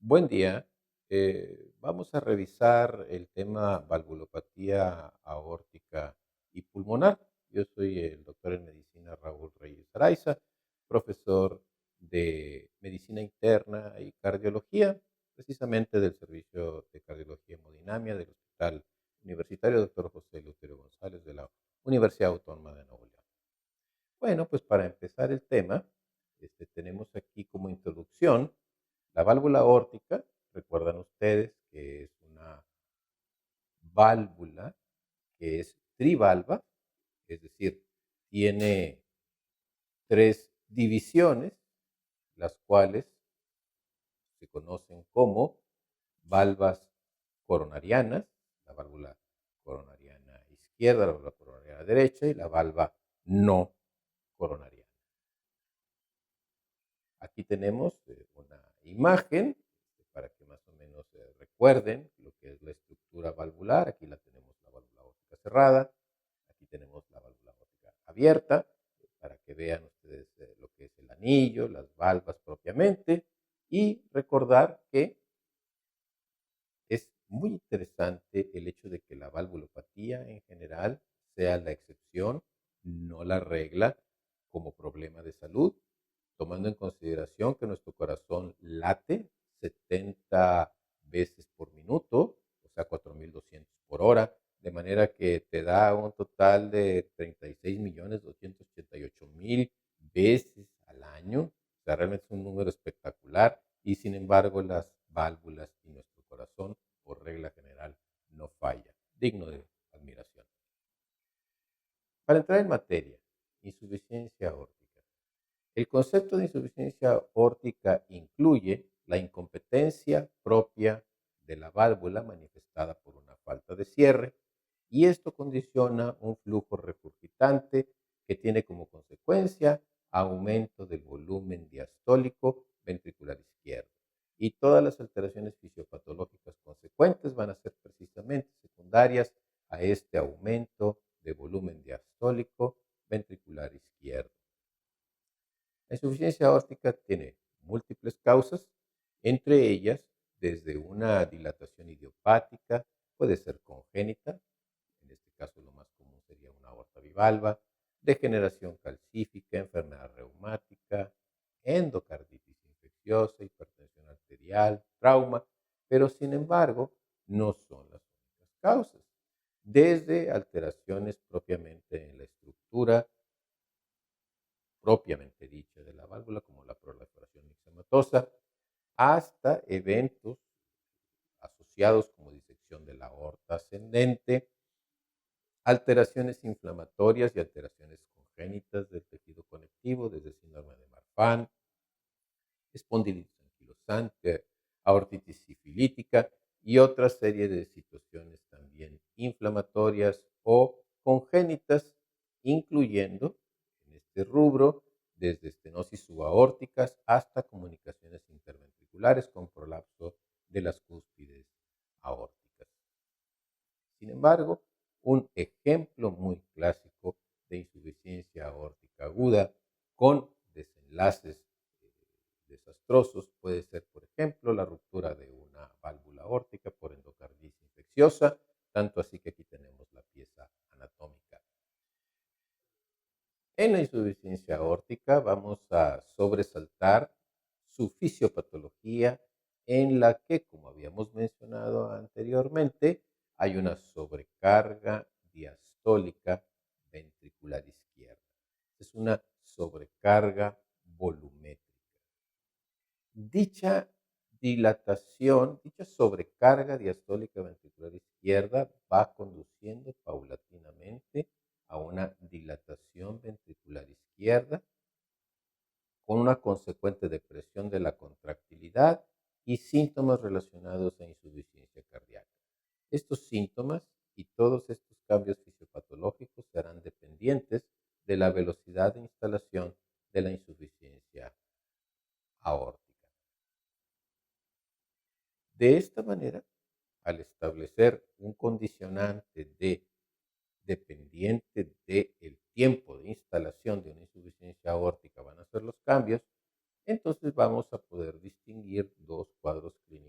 Buen día. Vamos a revisar el tema valvulopatía aórtica y pulmonar. Yo soy el doctor en medicina Raúl Reyes Araiza, profesor de medicina interna y cardiología, precisamente del Servicio de Cardiología Hemodinamia del Hospital Universitario Dr. José Eleuterio González de la Universidad Autónoma de Nuevo León. Bueno, pues para empezar el tema, tenemos aquí como introducción la válvula aórtica. Recuerdan ustedes que es una válvula que es trivalva, es decir, tiene tres divisiones, las cuales se conocen como valvas coronarianas, la válvula coronariana izquierda, la válvula coronariana derecha y la valva no coronariana. Aquí tenemos una imagen para que más o menos recuerden lo que es la estructura valvular. Aquí la tenemos la válvula aórtica cerrada, aquí tenemos la válvula aórtica abierta, para que vean ustedes lo que es el anillo, las valvas propiamente, y recordar que es muy interesante el hecho de que la valvulopatía en general sea la excepción, no la regla como problema de salud, tomando en consideración que nuestro corazón late 70 veces por minuto, o sea, 4.200 por hora, de manera que te da un total de 36.288.000 veces al año. O sea, realmente es un número espectacular y sin embargo las válvulas y nuestro corazón, por regla general, no falla. Digno de admiración. Para entrar en materia, insuficiencia aórtica. El concepto de insuficiencia aórtica incluye la incompetencia propia de la válvula manifestada por una falta de cierre, y esto condiciona un flujo regurgitante que tiene como consecuencia aumento del volumen diastólico ventricular izquierdo. Y todas las alteraciones fisiopatológicas consecuentes van a ser precisamente secundarias a este aumento de volumen diastólico ventricular izquierdo. La insuficiencia aórtica tiene múltiples causas, entre ellas desde una dilatación idiopática, puede ser congénita, en este caso lo más común sería una aorta bivalva, degeneración calcífica, enfermedad reumática, endocarditis infecciosa, hipertensión arterial, trauma, pero sin embargo no son las únicas causas. Desde alteraciones propiamente en la estructura propiamente dicha de la válvula, como la proliferación mixematosa, hasta eventos asociados como disección de la aorta ascendente, alteraciones inflamatorias y alteraciones congénitas del tejido conectivo, desde síndrome de Marfan, espondilitis anquilosante, aortitis sifilítica y otra serie de situaciones también inflamatorias o congénitas, incluyendo en este rubro desde estenosis subaórticas hasta comunicaciones interventriculares con prolapso de las cúspides aórticas. Sin embargo, un ejemplo muy clásico de insuficiencia aórtica aguda con desenlaces desastrosos puede ser, por ejemplo, la ruptura de una válvula aórtica por endocarditis infecciosa, tanto así que aquí tenemos la pieza anatómica. En la insuficiencia aórtica vamos a sobresaltar su fisiopatología, en la que, como habíamos mencionado anteriormente, hay una sobrecarga diastólica ventricular izquierda. Es una sobrecarga volumétrica. Dicha dilatación, dicha sobrecarga diastólica ventricular izquierda va conduciendo paulatinamente a una dilatación ventricular izquierda con una consecuente depresión de la contractilidad y síntomas relacionados a insuficiencia cardíaca. Estos síntomas y todos estos cambios fisiopatológicos serán dependientes de la velocidad de instalación de la insuficiencia aórtica. De esta manera, al establecer un condicionante dependiente del tiempo de instalación de una insuficiencia aórtica van a ser los cambios, entonces vamos a poder distinguir dos cuadros clínicos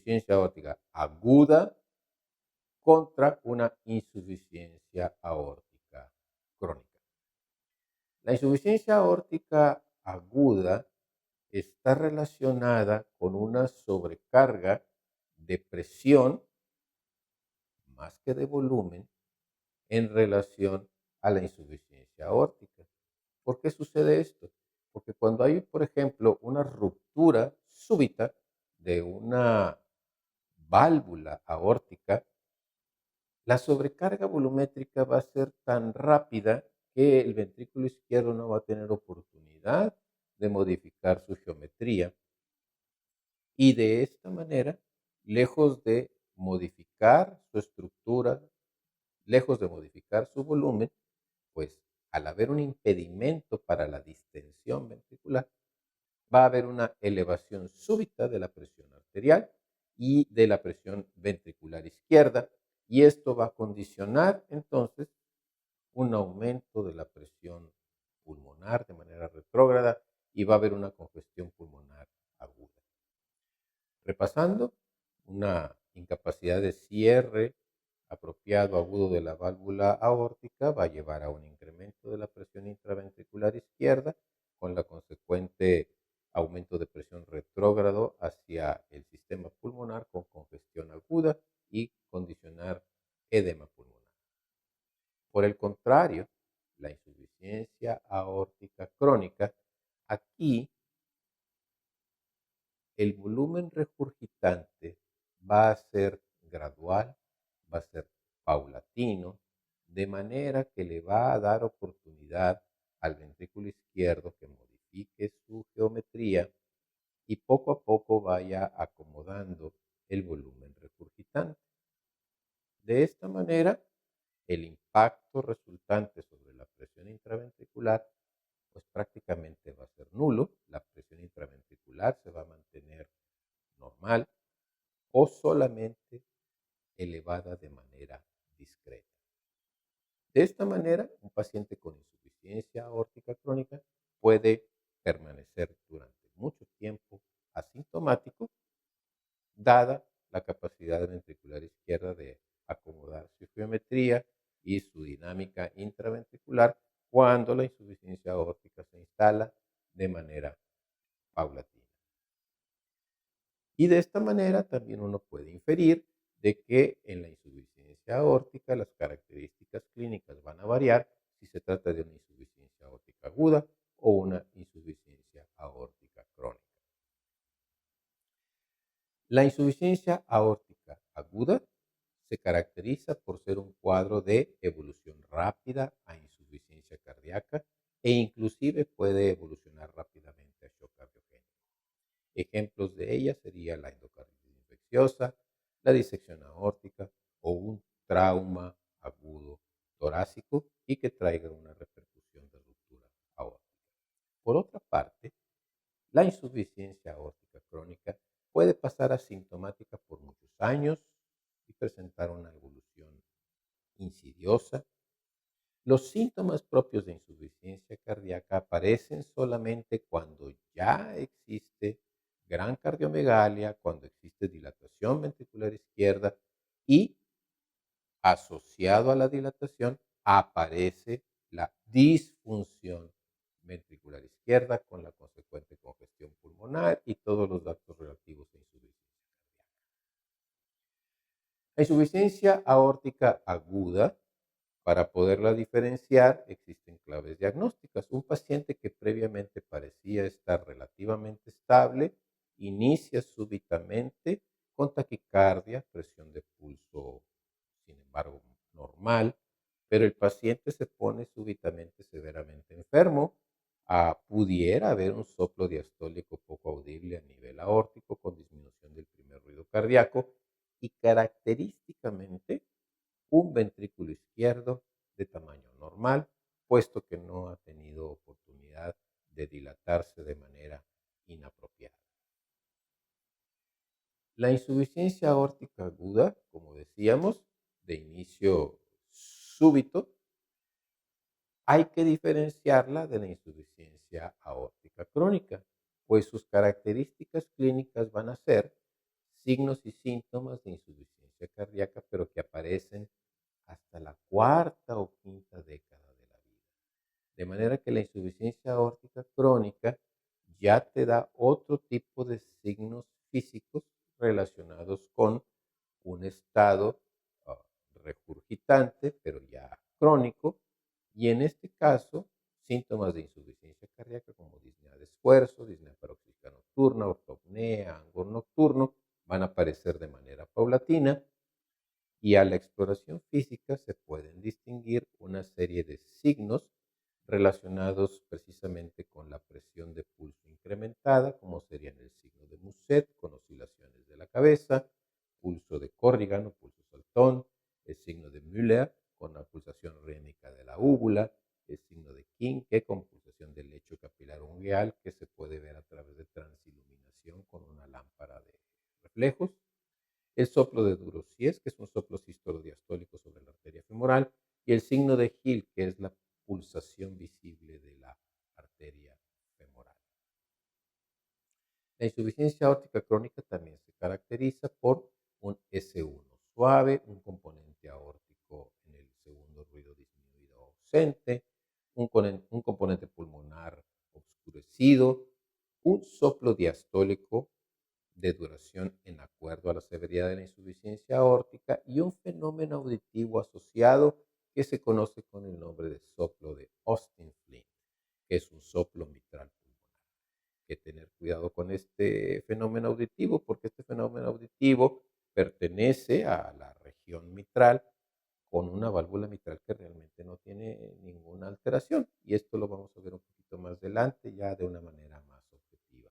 insuficiencia aórtica aguda contra una insuficiencia aórtica crónica. La insuficiencia aórtica aguda está relacionada con una sobrecarga de presión más que de volumen en relación a la insuficiencia aórtica. ¿Por qué sucede esto? Porque cuando hay, por ejemplo, una ruptura súbita de una válvula aórtica, la sobrecarga volumétrica va a ser tan rápida que el ventrículo izquierdo no va a tener oportunidad de modificar su geometría y de esta manera, lejos de modificar su estructura, lejos de modificar su volumen, pues al haber un impedimento para la distensión ventricular, va a haber una elevación súbita de la presión arterial y de la presión ventricular izquierda, y esto va a condicionar entonces un aumento de la presión pulmonar de manera retrógrada y va a haber una congestión pulmonar aguda. Repasando, una incapacidad de cierre apropiado agudo de la válvula aórtica va a llevar a un incremento de la presión intraventricular izquierda con la consecuente aumento de presión retrógrado hacia el sistema pulmonar con congestión aguda y condicionar edema pulmonar. Por el contrario, la insuficiencia aórtica crónica, aquí el volumen regurgitante va a ser gradual, va a ser paulatino, de manera que le va a dar oportunidad al ventrículo izquierdo que modifique su geometría y poco a poco vaya acomodando el volumen regurgitante. De esta manera, el impacto resultante sobre la presión intraventricular pues prácticamente va a ser nulo, la presión intraventricular se va a mantener normal o solamente elevada de manera discreta. De esta manera, un paciente con insuficiencia aórtica crónica puede permanecer durante mucho tiempo asintomático, dada la capacidad ventricular izquierda de acomodar su geometría y su dinámica intraventricular cuando la insuficiencia aórtica se instala de manera paulatina. Y de esta manera también uno puede inferir de que en la insuficiencia aórtica las características clínicas van a variar si se trata de una insuficiencia aórtica aguda o una insuficiencia aórtica crónica. La insuficiencia aórtica aguda se caracteriza por ser un cuadro de evolución rápida a insuficiencia cardíaca e inclusive puede evolucionar rápidamente a shock cardiogénico. Ejemplos de ella sería la endocarditis infecciosa, la disección aórtica o un trauma agudo torácico y que traiga una repercusión de ruptura aórtica. Por otra parte, la insuficiencia aórtica crónica puede pasar asintomática por muchos años y presentar una evolución insidiosa. Los síntomas propios de insuficiencia cardíaca aparecen solamente cuando ya existe gran cardiomegalia, cuando existe dilatación ventricular izquierda y asociado a la dilatación aparece la disfunción ventricular izquierda con la consecuente congestión pulmonar y todos los datos relativos a insuficiencia cardíaca. La insuficiencia aórtica aguda, para poderla diferenciar, existen claves diagnósticas. Un paciente que previamente parecía estar relativamente estable inicia súbitamente con taquicardia, presión de pulso, sin embargo, normal, pero el paciente se pone súbitamente severamente enfermo. Pudiera haber un soplo diastólico poco audible a nivel aórtico con disminución del primer ruido cardíaco y característicamente un ventrículo izquierdo de tamaño normal, puesto que no ha tenido oportunidad de dilatarse de manera inapropiada. La insuficiencia aórtica aguda, como decíamos, de inicio súbito, hay que diferenciarla de la insuficiencia aórtica crónica, pues sus características clínicas van a ser signos y síntomas de insuficiencia cardíaca, pero que aparecen hasta la cuarta o quinta década de la vida. De manera que la insuficiencia aórtica crónica ya te da otro tipo de signos físicos relacionados con un estado ah, regurgitante, pero ya crónico, y en este caso, síntomas de insuficiencia cardíaca como disnea de esfuerzo, disnea paroxística nocturna, ortopnea, angor nocturno, van a aparecer de manera paulatina y a la exploración física se pueden distinguir una serie de signos relacionados precisamente con la presión de pulso incrementada, como serían el signo de Muset con oscilaciones de la cabeza, pulso de Corrigan o pulso saltón, el signo de Müller con la pulsación rítmica de la úvula, el signo de Kinke con pulsación del lecho capilar ungueal que se puede ver a través de transiluminación con una lámpara de reflejos, el soplo de Durosies, que es un soplo sistolo-diastólico sobre la arteria femoral, y el signo de Hill, que es la pulsación visible de la arteria femoral. La insuficiencia aórtica crónica también se caracteriza por un S1 suave, un componente aórtico en el segundo ruido disminuido ausente, un componente pulmonar obscurecido, un soplo diastólico de duración en acuerdo a la severidad de la insuficiencia aórtica y un fenómeno auditivo asociado que se conoce con el nombre de soplo de Austin-Flint, que es un soplo mitral pulmonar. Hay que tener cuidado con este fenómeno auditivo porque este fenómeno auditivo pertenece a la región mitral con una válvula mitral que realmente no tiene ninguna alteración y esto lo vamos a ver un poquito más adelante ya de una manera más objetiva.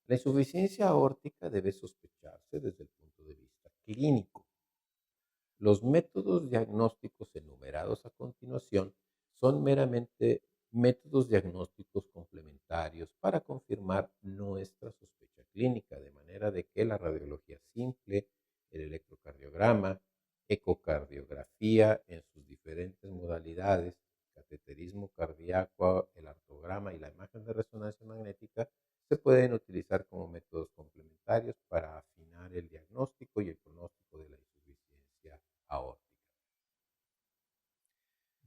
La insuficiencia aórtica debe sospecharse desde el punto de vista clínico. Los métodos diagnósticos enumerados a continuación son meramente métodos diagnósticos complementarios para confirmar nuestra sospecha clínica, de manera de que la radiología simple, el electrocardiograma, ecocardiografía en sus diferentes modalidades, cateterismo cardíaco, el artrograma y la imagen de resonancia magnética se pueden utilizar como métodos complementarios para afinar el diagnóstico y el pronóstico de la insuficiencia aórtica.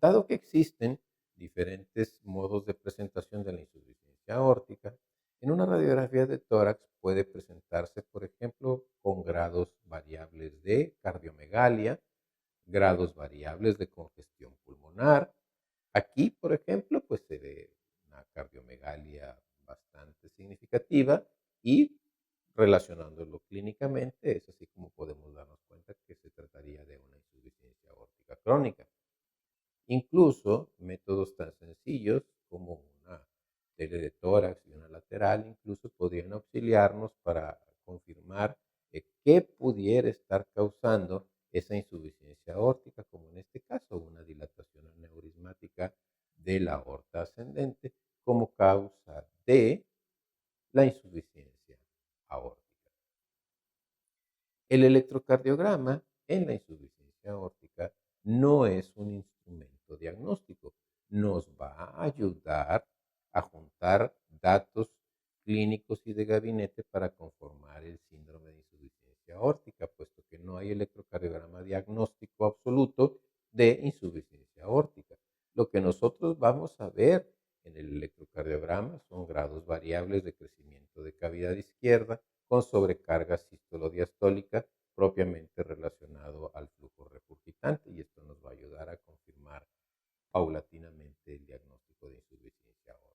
Dado que existen diferentes modos de presentación de la insuficiencia aórtica, en una radiografía de tórax puede presentarse, por ejemplo, con grados variables de cardiomegalia, grados variables de congestión pulmonar. Aquí, por ejemplo, pues se ve una cardiomegalia bastante significativa y relacionándolo clínicamente es así como podemos darnos cuenta que se trataría de una insuficiencia aórtica crónica. Incluso métodos tan sencillos como una tele de tórax y una lateral incluso podrían auxiliarnos para confirmar qué pudiera estar causando esa insuficiencia aórtica, como en este caso una dilatación aneurismática de la aorta ascendente como causa de la insuficiencia aórtica. El electrocardiograma en la insuficiencia aórtica no es un instrumento diagnóstico. Nos va a ayudar a juntar datos clínicos y de gabinete para conformar el síndrome de insuficiencia aórtica, puesto que no hay electrocardiograma diagnóstico absoluto de insuficiencia aórtica. Lo que nosotros vamos a ver en el electrocardiograma son grados variables de crecimiento de cavidad izquierda con sobrecarga sistolodiastólica propiamente relacionado al flujo regurgitante y esto nos va a ayudar a confirmar paulatinamente el diagnóstico de insuficiencia aórtica.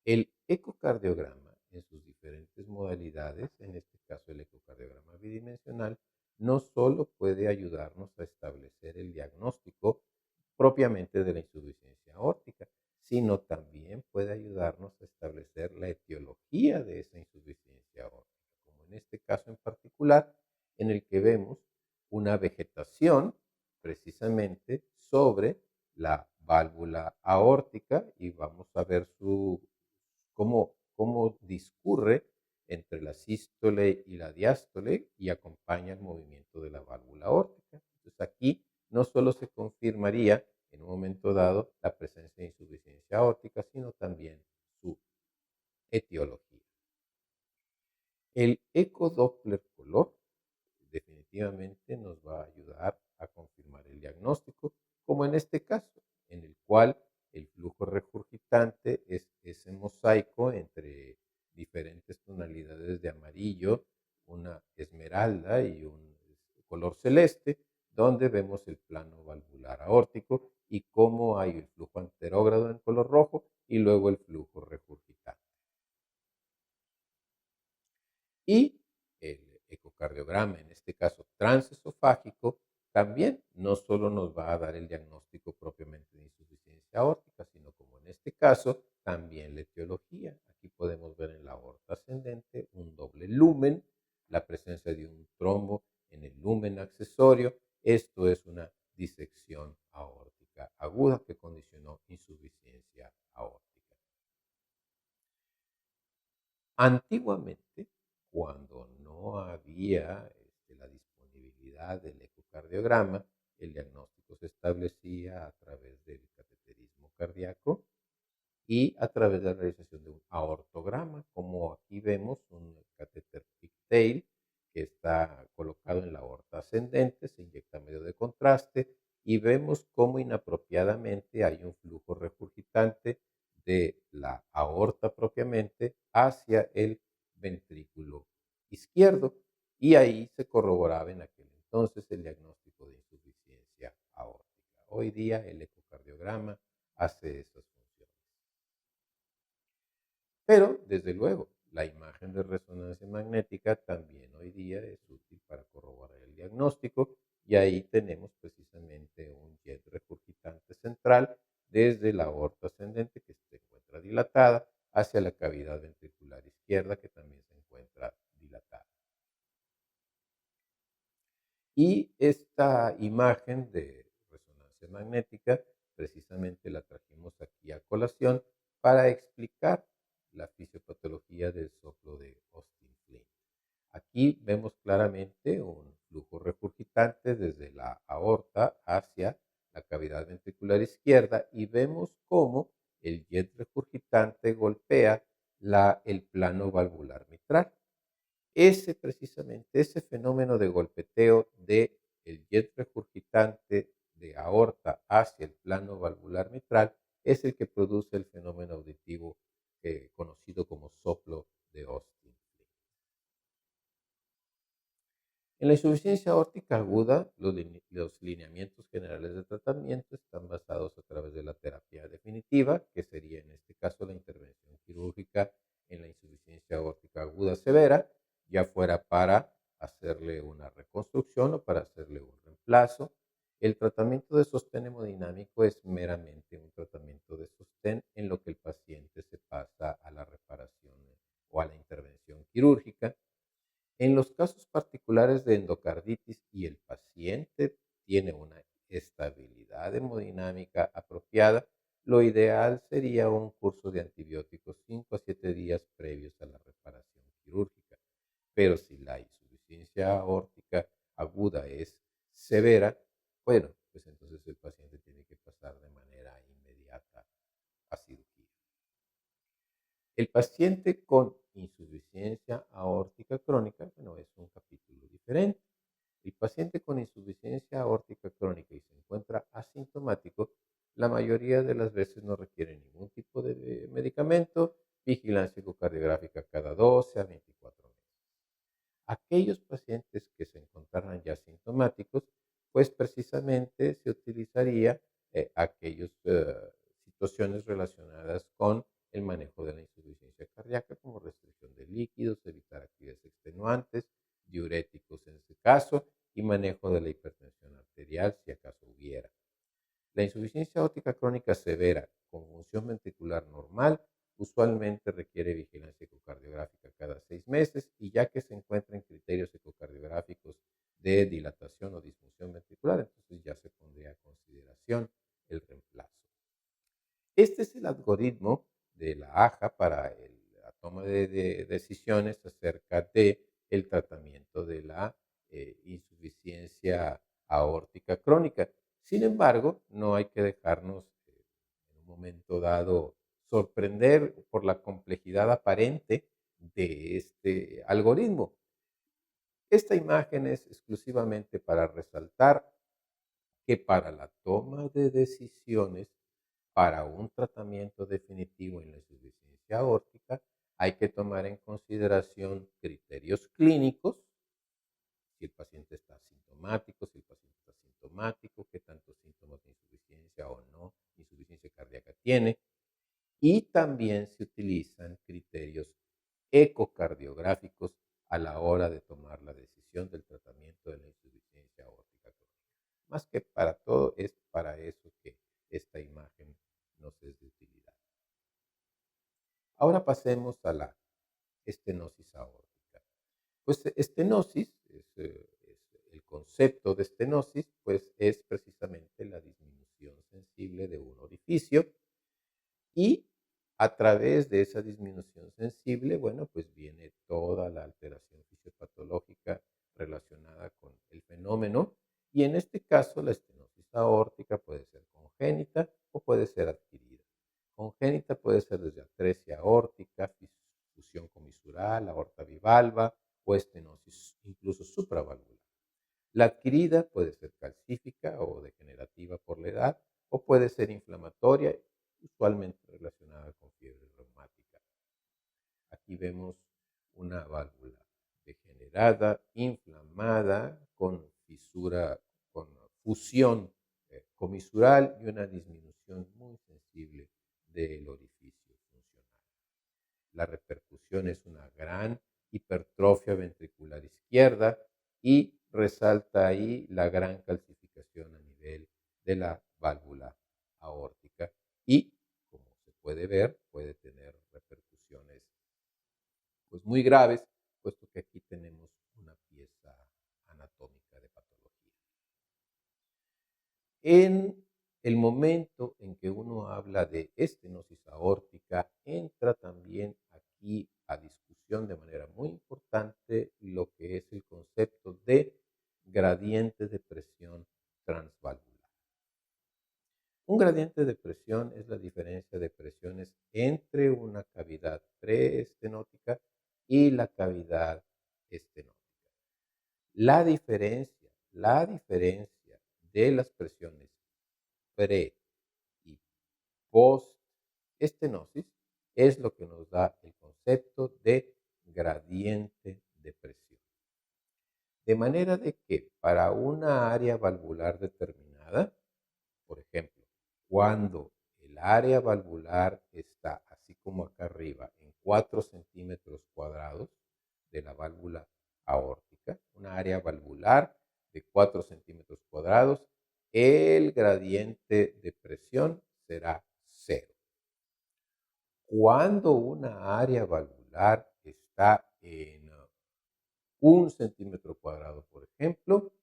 El ecocardiograma en sus diferentes modalidades, en este caso el ecocardiograma bidimensional, no solo puede ayudarnos a establecer el diagnóstico propiamente de la insuficiencia aórtica, sino también puede ayudarnos a establecer la etiología de esa insuficiencia aórtica, como en este caso en particular, en el que vemos una vegetación precisamente sobre la válvula aórtica y vamos a ver cómo discurre entre la sístole y la diástole y acompaña el movimiento de la válvula aórtica. Entonces aquí no solo se confirmaría en un momento dado la presencia de insuficiencia aórtica, sino también su etiología. El ecodoppler color definitivamente nos va a ayudar a confirmar el diagnóstico, como en este caso, en el cual el flujo regurgitante es ese mosaico entre diferentes tonalidades de amarillo, una esmeralda y un color celeste, donde vemos el plano valvular aórtico y cómo hay el flujo anterógrado en color rojo y luego el flujo regurgitante. Y el ecocardiograma, en este caso transesofágico, también no solo nos va a dar el diagnóstico propiamente de insuficiencia aórtica, sino como en este caso, también la etiología. Aquí podemos ver en la aorta ascendente un doble lumen, la presencia de un trombo en el lumen accesorio. Esto es una disección aórtica aguda que condicionó insuficiencia aórtica. Antiguamente, cuando no había la disponibilidad del ecocardiograma, el diagnóstico se establecía a través del cateterismo cardíaco y a través de la realización de un aortograma, como aquí vemos un catéter pigtail que está colocado en la aorta ascendente, se inyecta medio de contraste y vemos cómo inapropiadamente hay un flujo regurgitante de la aorta propiamente hacia el ventrículo izquierdo y ahí se corroboraba en aquel entonces el diagnóstico de insuficiencia aórtica. Hoy día el ecocardiograma hace esas funciones. Pero, desde luego, la imagen de resonancia magnética también hoy día es útil para corroborar el diagnóstico y ahí tenemos precisamente un jet regurgitante central desde la aorta ascendente que se encuentra dilatada hacia la cavidad ventricular izquierda que también se encuentra dilatada. Y esta imagen de resonancia magnética precisamente la trajimos aquí a colación para explicar la fisiopatología del soplo de Austin Flint. Aquí vemos claramente un flujo regurgitante desde la aorta hacia la cavidad ventricular izquierda y vemos cómo el jet regurgitante golpea el plano valvular mitral. Ese fenómeno de golpeteo del jet regurgitante de aorta hacia el plano valvular mitral es el que produce el fenómeno auditivo conocido como soplo de Austin. En la insuficiencia aórtica aguda, los lineamientos generales de tratamiento están basados a través de la terapia definitiva, que sería en este caso la intervención quirúrgica en la insuficiencia aórtica aguda severa, ya fuera para hacerle una reconstrucción o para hacerle un reemplazo. El tratamiento de sostén hemodinámico es meramente un tratamiento de sostén en lo que el paciente se pasa a la reparación o a la intervención quirúrgica. En los casos particulares de endocarditis y el paciente tiene una estabilidad hemodinámica apropiada, lo ideal sería un curso de antibióticos 5 a 7 días previos a la reparación quirúrgica. Pero si la insuficiencia aórtica aguda es severa, bueno, pues entonces el paciente tiene que pasar de manera inmediata a cirugía. El paciente con insuficiencia aórtica crónica, bueno, es un capítulo diferente. El paciente con insuficiencia aórtica crónica y se encuentra asintomático, la mayoría de las veces no requiere ningún tipo de medicamento, vigilancia ecocardiográfica cada 12 a 24 meses. Aquellos pacientes que se encontraran ya sintomáticos, pues precisamente se utilizaría aquellas situaciones relacionadas con el manejo de la insuficiencia cardíaca, como restricción de líquidos, evitar actividades extenuantes, diuréticos en ese caso, y manejo de la hipertensión arterial si acaso hubiera. La insuficiencia aórtica crónica severa con función ventricular normal usualmente requiere vigilancia ecocardiográfica cada 6 meses y ya que se encuentra en criterios ecocardiográficos de dilatación o disfunción ventricular, entonces ya se pondría a consideración el reemplazo. Este es el algoritmo de la AJA para la toma de decisiones acerca de el tratamiento de la insuficiencia aórtica crónica. Sin embargo, no hay que dejarnos en un momento dado sorprender por la complejidad aparente de este algoritmo. Esta imagen es exclusivamente para resaltar que para la toma de decisiones para un tratamiento definitivo en la insuficiencia aórtica hay que tomar en consideración criterios clínicos, si el paciente está asintomático, si el paciente está sintomático, qué tantos síntomas de insuficiencia o no insuficiencia cardíaca tiene, y también se utilizan criterios ecocardiográficos a la hora de tomar la decisión del tratamiento de la insuficiencia aórtica crónica. Más que para todo, es para eso que esta imagen nos es de utilidad. Ahora pasemos a la estenosis aórtica. Pues estenosis, el concepto de estenosis, pues es precisamente la disminución sensible de un orificio y a través de esa disminución sensible, bueno, pues viene toda la alteración fisiopatológica relacionada con el fenómeno y en este caso la estenosis aórtica puede ser congénita o puede ser adquirida. Congénita puede ser desde atresia aórtica, fusión comisural, aorta bivalva o estenosis incluso supravalvular. La adquirida puede ser calcífica o degenerativa por la edad o puede ser inflamatoria, usualmente relacionada con fiebre reumática. Aquí vemos una válvula degenerada, inflamada, con fisura, con fusión comisural y una disminución muy sensible del orificio funcional. La repercusión es una gran hipertrofia ventricular izquierda y resalta ahí la gran calcificación a nivel de la válvula aórtica y, como se puede ver, puede tener repercusiones pues, muy graves, puesto que aquí tenemos una pieza anatómica de patología. En el momento en que uno habla de estenosis aórtica, entra también aquí a discusión de manera muy importante lo que es el concepto de gradiente de presión transvalvular. Un gradiente de presión es la diferencia de presiones entre una cavidad preestenótica y la cavidad estenótica. La diferencia de las presiones pre y post estenosis es lo que nos da el concepto de gradiente de presión. De manera de que para una área valvular determinada, por ejemplo, cuando el área valvular está así como acá arriba en 4 centímetros cuadrados de la válvula aórtica, una área valvular de 4 centímetros cuadrados, el gradiente de presión será 0. Cuando una área valvular está en 1 centímetro cuadrado, por ejemplo,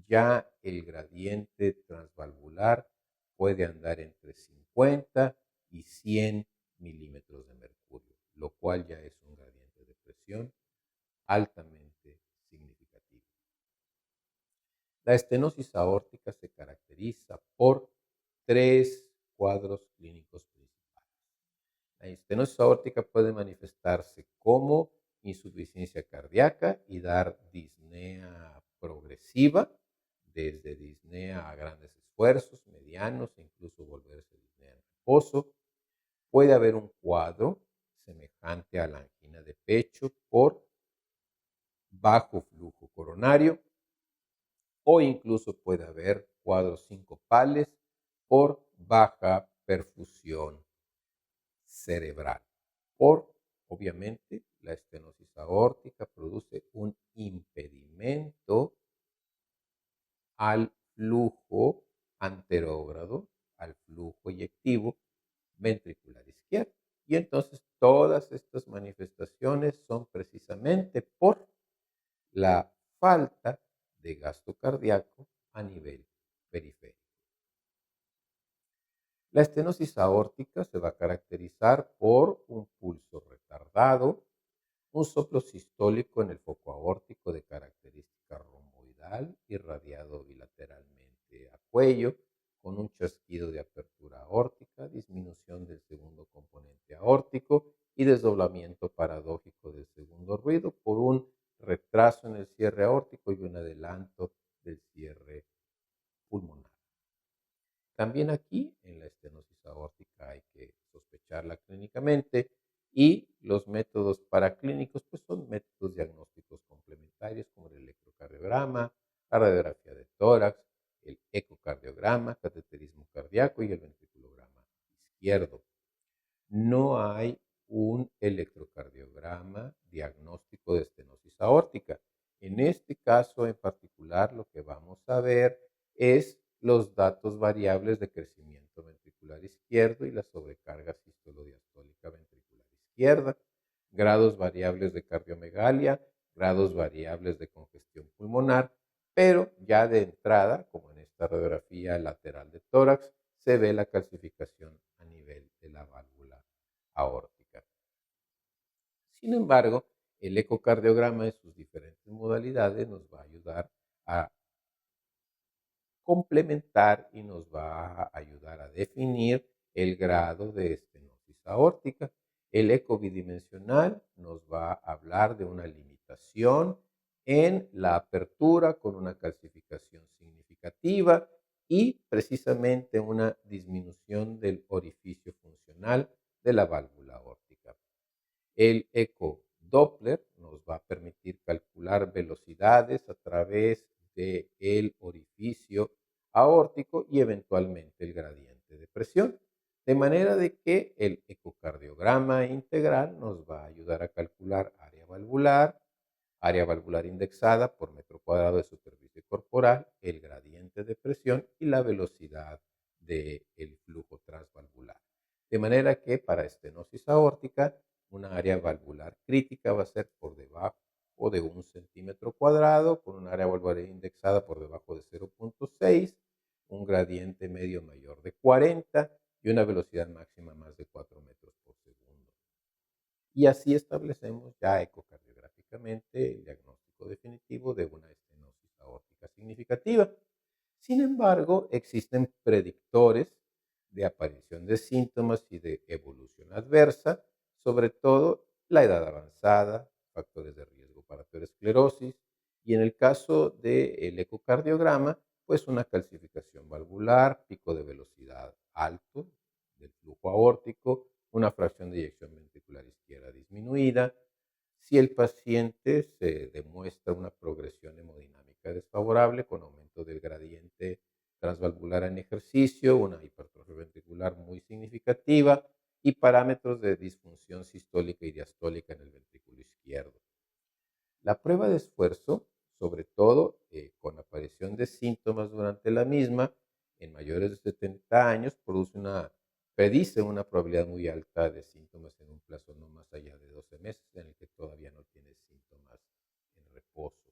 ya el gradiente transvalvular puede andar entre 50 y 100 milímetros de mercurio, lo cual ya es un gradiente de presión altamente significativo. La estenosis aórtica se caracteriza por 3 cuadros clínicos principales. La estenosis aórtica puede manifestarse como insuficiencia cardíaca y dar disnea progresiva, desde disnea a grandes esfuerzos, medianos e incluso volverse disnea en reposo. Puede haber un cuadro semejante a la angina de pecho por bajo flujo coronario o incluso puede haber cuadros sincopales por baja perfusión cerebral. Por, obviamente, la estenosis aórtica produce un impedimento al flujo anterógrado, al flujo eyectivo ventricular izquierdo. Y entonces todas estas manifestaciones son precisamente por la falta de gasto cardíaco a nivel periférico. La estenosis aórtica se va a caracterizar por un pulso retardado, un soplo sistólico en el foco aórtico de característica romboidal, irradiado bilateralmente a cuello, con un chasquido de apertura aórtica, disminución del segundo componente aórtico y desdoblamiento paradójico del segundo ruido por un retraso en el cierre aórtico y un adelanto del cierre pulmonar. También aquí, en la estenosis aórtica, hay que sospecharla clínicamente y los métodos paraclínicos pues son métodos diagnósticos complementarios como el electrocardiograma, la radiografía de tórax, el ecocardiograma, cateterismo cardíaco y el ventriculograma izquierdo. No hay un electrocardiograma diagnóstico de estenosis aórtica. En este caso en particular, lo que vamos a ver es los datos variables de crecimiento ventricular izquierdo y la sobrecarga sistolodiastólica ventricular izquierda, grados variables de cardiomegalia, grados variables de congestión pulmonar, pero ya de entrada, como en esta radiografía lateral de tórax, se ve la calcificación a nivel de la válvula aórtica. Sin embargo, el ecocardiograma en sus diferentes modalidades nos va a ayudar a complementar y nos va a ayudar a definir el grado de estenosis aórtica. El eco bidimensional nos va a hablar de una limitación en la apertura con una calcificación significativa y precisamente una disminución del orificio funcional de la válvula aórtica. El eco Doppler nos va a permitir calcular velocidades a través del orificio aórtico y eventualmente el gradiente de presión. De manera de que el ecocardiograma integral nos va a ayudar a calcular área valvular indexada por metro cuadrado de superficie corporal, el gradiente de presión y la velocidad del flujo transvalvular. De manera que para estenosis aórtica, una área valvular crítica va a ser por debajo de 1 centímetro cuadrado, con un área valvular indexada por debajo de 0.6, un gradiente medio mayor de 40 y una velocidad máxima más de 4 metros por segundo. Y así establecemos ya ecocardiográficamente el diagnóstico definitivo de una estenosis aórtica significativa. Sin embargo, existen predictores de aparición de síntomas y de evolución adversa, sobre todo la edad avanzada, factores de riesgo para aterosclerosis y en el caso del ecocardiograma, pues una calcificación valvular, pico de velocidad alto del flujo aórtico, una fracción de eyección ventricular izquierda disminuida. Si el paciente se demuestra una progresión hemodinámica desfavorable con aumento del gradiente transvalvular en ejercicio, una hipertrofia ventricular muy significativa y parámetros de disfunción sistólica y diastólica en el ventrículo izquierdo. La prueba de esfuerzo, sobre todo con aparición de síntomas durante la misma, en mayores de 70 años, predice una probabilidad muy alta de síntomas en un plazo no más allá de 12 meses, en el que todavía no tiene síntomas en reposo.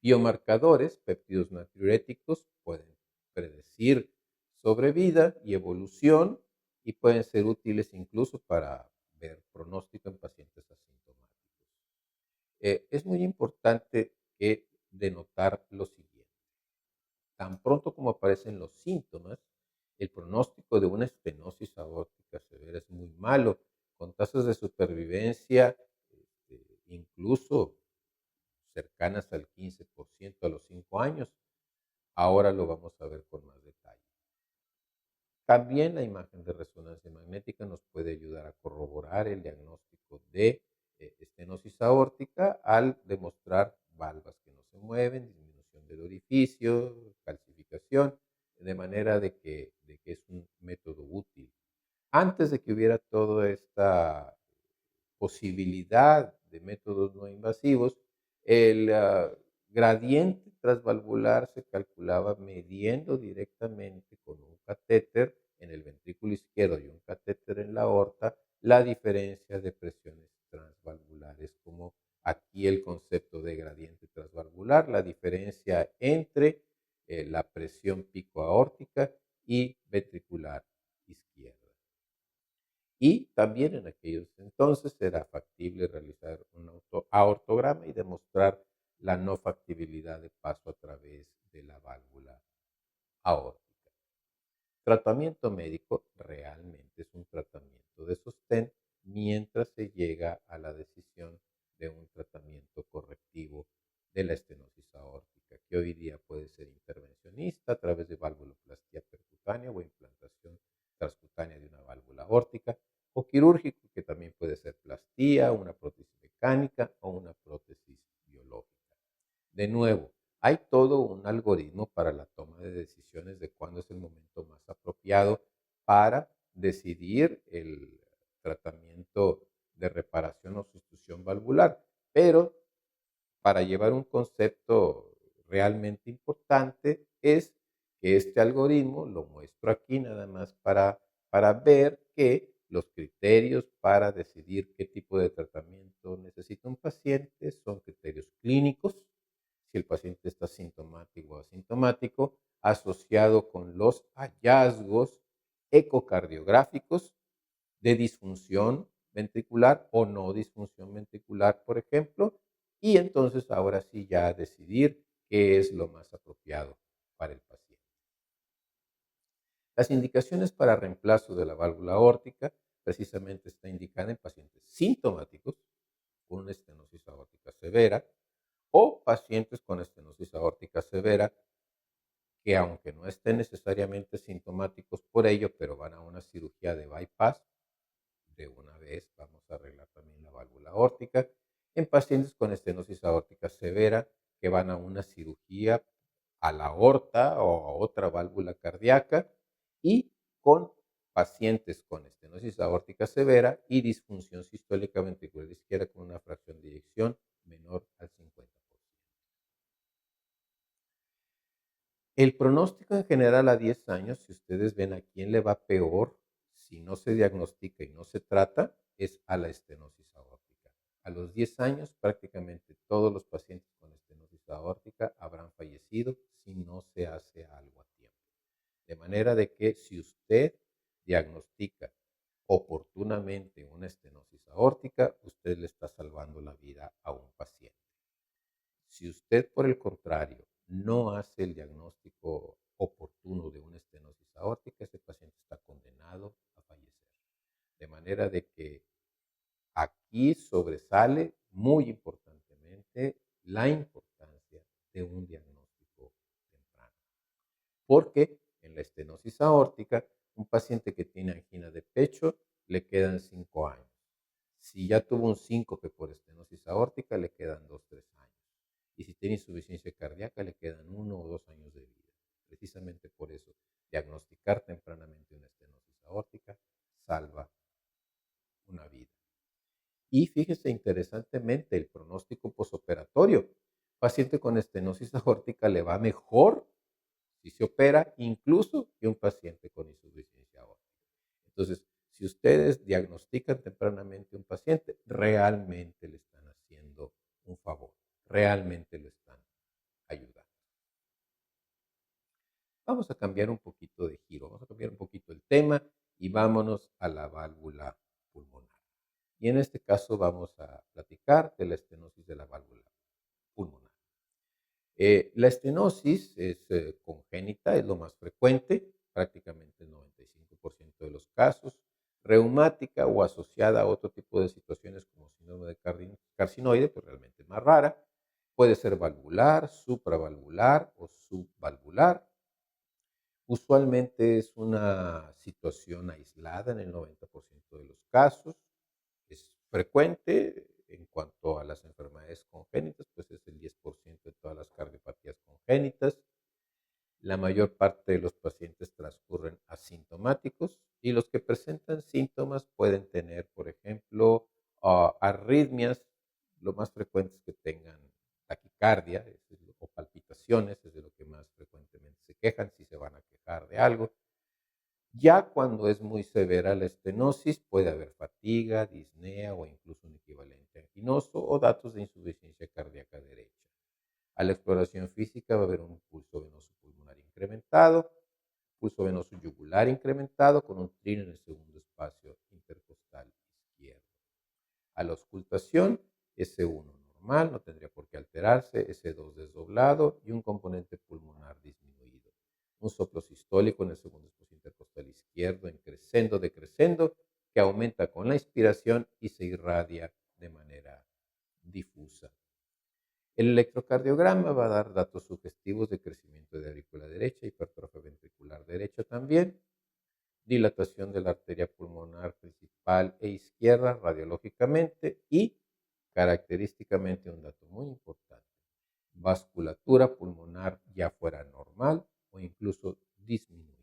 Biomarcadores, péptidos natriuréticos, pueden predecir sobrevida y evolución y pueden ser útiles incluso para ver pronóstico en pacientes asintomáticos. Es muy importante que denotar lo siguiente. Tan pronto como aparecen los síntomas, el pronóstico de una estenosis aórtica severa es muy malo, con tasas de supervivencia incluso cercanas al 15% a los 5 años. Ahora lo vamos a ver con más detalle. También la imagen de resonancia magnética nos puede ayudar a corroborar el diagnóstico de estenosis aórtica al demostrar valvas que no se mueven, disminución del orificio, calcificación, de manera de que es un método útil. Antes de que hubiera toda esta posibilidad de métodos no invasivos, el gradiente transvalvular se calculaba midiendo directamente con un catéter en el ventrículo izquierdo y un catéter en la aorta la diferencia de presiones transvalvulares, como aquí el concepto de gradiente transvalvular, la diferencia entre la presión pico aórtica y ventricular izquierda. Y también en aquellos entonces era factible realizar un aortograma y demostrar la no factibilidad de paso a través de la válvula aórtica. Tratamiento médico realmente es un tratamiento de sostén se llega a la decisión de un tratamiento correctivo de la estenosis aórtica, que hoy día puede ser intervencionista a través de valvuloplastia percutánea o implantación transcutánea de una válvula aórtica, o quirúrgico, que también puede ser plastía, una prótesis mecánica o una prótesis biológica. De nuevo, hay todo un algoritmo para la toma de decisiones de cuándo es el momento más apropiado para decidir el tratamiento de reparación o sustitución valvular, pero para llevar un concepto realmente importante es que este algoritmo, lo muestro aquí nada más para ver que los criterios para decidir qué tipo de tratamiento necesita un paciente son criterios clínicos, si el paciente está sintomático o asintomático, asociado con los hallazgos ecocardiográficos de disfunción ventricular o no disfunción ventricular, por ejemplo, y entonces ahora sí ya decidir qué es lo más apropiado para el paciente. Las indicaciones para reemplazo de la válvula aórtica precisamente está indicada en pacientes sintomáticos con una estenosis aórtica severa o pacientes con estenosis aórtica severa que aunque no estén necesariamente sintomáticos por ello, pero van a una cirugía de bypass, de una vez vamos a arreglar también la válvula aórtica. En pacientes con estenosis aórtica severa que van a una cirugía a la aorta o a otra válvula cardíaca, y con pacientes con estenosis aórtica severa y disfunción sistólica ventricular izquierda con una fracción de eyección menor al 50%. El pronóstico en general a 10 años, si ustedes ven a quién le va peor si no se diagnostica y no se trata, es a la estenosis aórtica. A los 10 años, prácticamente todos los pacientes con estenosis aórtica habrán fallecido si no se hace algo a tiempo. De manera de que si usted diagnostica oportunamente una estenosis aórtica, usted le está salvando la vida a un paciente. Si usted, por el contrario, no hace el diagnóstico oportuno de una estenosis aórtica, ese paciente está condenado a fallecer. De manera de que aquí sobresale muy importantemente la importancia de un diagnóstico temprano. Porque en la estenosis aórtica, un paciente que tiene angina de pecho le quedan 5 años. Si ya tuvo un síncope por estenosis aórtica, le quedan 2, 3 años. Y si tiene insuficiencia cardíaca, le quedan 1 o 2 años de vida. Precisamente por eso, diagnosticar tempranamente una estenosis aórtica salva una vida. Y fíjese interesantemente el pronóstico posoperatorio. Paciente con estenosis aórtica le va mejor si se opera, incluso que un paciente con insuficiencia aórtica. Entonces, si ustedes diagnostican tempranamente un paciente, realmente le están haciendo un favor, realmente lo están ayudando. Vamos a cambiar un poquito de giro, vamos a cambiar un poquito el tema y vámonos a la válvula pulmonar. Y en este caso vamos a platicar de la estenosis de la válvula pulmonar. La estenosis es congénita, es lo más frecuente, prácticamente el 95% de los casos, reumática o asociada a otro tipo de situaciones como síndrome de carcinoide, pues realmente es más rara. Puede ser valvular, supravalvular o subvalvular. Usualmente es una situación aislada en el 90% de los casos. Es frecuente en cuanto a las enfermedades congénitas, pues es el 10% de todas las cardiopatías congénitas. La mayor parte de los pacientes transcurren asintomáticos y los que presentan síntomas pueden tener, por ejemplo, arritmias. Lo más frecuente es que tengan taquicardia o palpitaciones, es de lo que más frecuentemente se quejan, si se van a quejar de algo. Ya cuando es muy severa la estenosis, puede haber fatiga, disnea o incluso un equivalente anginoso o datos de insuficiencia cardíaca derecha. A la exploración física va a haber un pulso venoso pulmonar incrementado, pulso venoso yugular incrementado con un trino en el segundo espacio intercostal izquierdo. A la auscultación, S1 normal, no tendría por qué alterarse, S2 desdoblado y un componente pulmonar disminuido. Un soplo sistólico en el segundo espacio intercostal izquierdo en crescendo decrescendo que aumenta con la inspiración y se irradia de manera difusa. El electrocardiograma va a dar datos sugestivos de crecimiento de aurícula derecha, hipertrofia ventricular derecha también, dilatación de la arteria pulmonar principal e izquierda radiológicamente y característicamente un dato muy importante, vasculatura pulmonar ya fuera normal o incluso disminuida.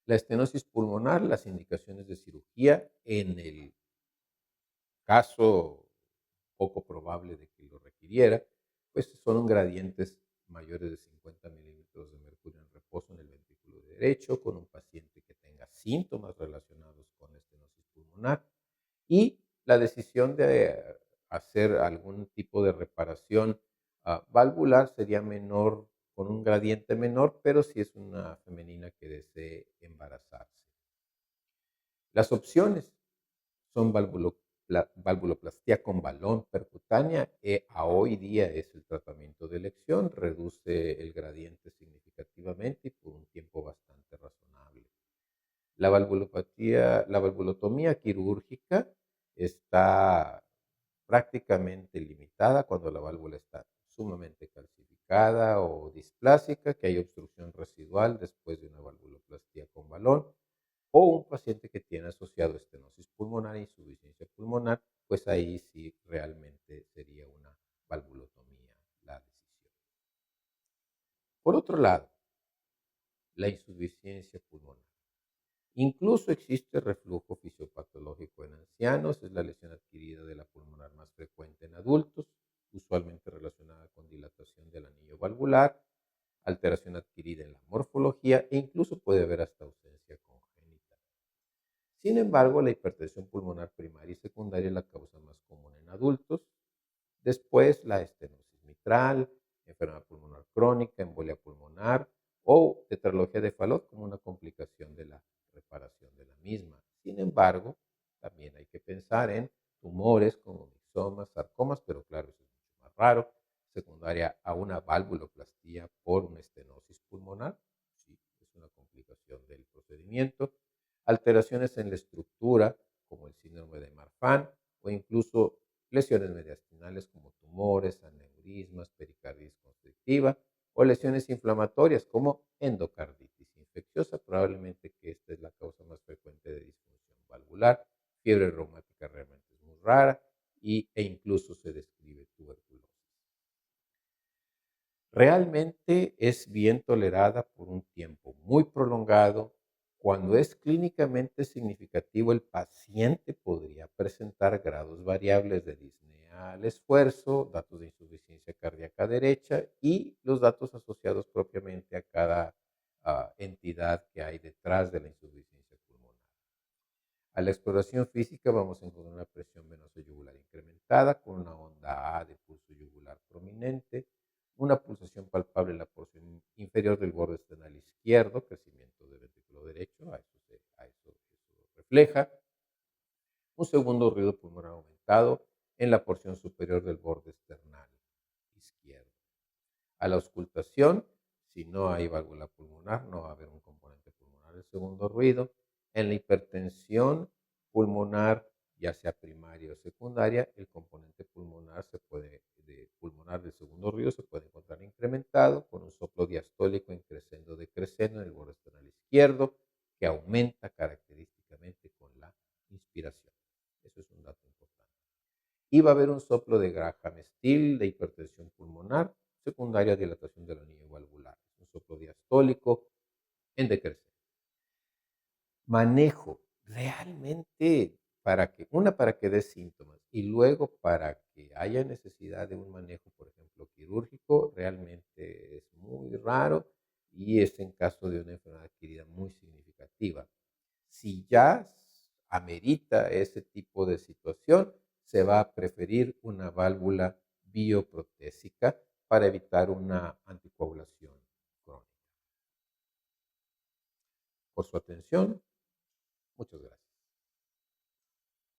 La estenosis pulmonar, las indicaciones de cirugía en el caso poco probable de que lo requiriera, pues son gradientes mayores de 50 milímetros de mercurio en reposo en el ventrículo derecho, con un paciente que tenga síntomas relacionados con estenosis pulmonar y la decisión de hacer algún tipo de reparación valvular sería menor, con un gradiente menor, pero si es una femenina que desee embarazarse. Las opciones son valvuloplastía con balón percutánea, a hoy día es el tratamiento de elección, reduce el gradiente significativamente y por un tiempo bastante razonable. La valvulotomía quirúrgica está prácticamente limitada cuando la válvula está sumamente calcificada o displásica, que hay obstrucción residual después de una valvuloplastía con balón, o un paciente que tiene asociado estenosis pulmonar e insuficiencia pulmonar, pues ahí sí realmente sería una valvulotomía la decisión. Por otro lado, la insuficiencia pulmonar. Incluso existe reflujo fisiopatológico en ancianos, es la lesión adquirida de la pulmonar más frecuente en adultos, usualmente relacionada con dilatación del anillo valvular, alteración adquirida en la morfología e incluso puede haber hasta ausencia congénita. Sin embargo, la hipertensión pulmonar primaria y secundaria es la causa más común en adultos. Después, la estenosis mitral, enfermedad pulmonar crónica, embolia pulmonar o tetralogía de Fallot como una complicación de la reparación de la misma. Sin embargo, también hay que pensar en tumores como mixomas, sarcomas, pero claro, eso es mucho más raro, secundaria a una valvuloplastía por una estenosis pulmonar. Sí, es una complicación del procedimiento. Alteraciones en la estructura, como el síndrome de Marfan, o incluso lesiones mediastinales como tumores, aneurismas, pericarditis constrictiva, o lesiones inflamatorias como endocarditis infecciosa, probablemente que esta es la causa más frecuente de disfunción valvular. Fiebre reumática realmente es muy rara e incluso se describe tuberculosis. Realmente es bien tolerada por un tiempo muy prolongado. Cuando es clínicamente significativo, el paciente podría presentar grados variables de disnea al esfuerzo, datos de insuficiencia cardíaca derecha y los datos asociados propiamente a cada entidad que hay detrás de la insuficiencia pulmonar. A la exploración física vamos a encontrar una presión venosa yugular incrementada con una onda A de pulso yugular prominente, una pulsación palpable en la porción inferior del borde esternal izquierdo, crecimiento del ventrículo derecho, a eso refleja. Un segundo ruido pulmonar aumentado en la porción superior del borde esternal izquierdo. A la auscultación, si no hay válvula pulmonar, no va a haber un componente pulmonar del segundo ruido. En la hipertensión pulmonar, ya sea primaria o secundaria, el componente pulmonar pulmonar del segundo ruido se puede encontrar incrementado con un soplo diastólico en decrescendo en el borde esternal izquierdo, que aumenta característicamente con la inspiración. Eso es un dato importante. Y va a haber un soplo de Graham-Still de hipertensión pulmonar secundaria a dilatación del anillo valvular. Un soplo diastólico en decrecencia. Manejo. Realmente, para que dé síntomas y luego para que haya necesidad de un manejo, por ejemplo, quirúrgico, realmente es muy raro y es en caso de una enfermedad adquirida muy significativa. Si ya amerita ese tipo de situación, se va a preferir una válvula bioprotésica para evitar una anticoagulación crónica. Por su atención, muchas gracias.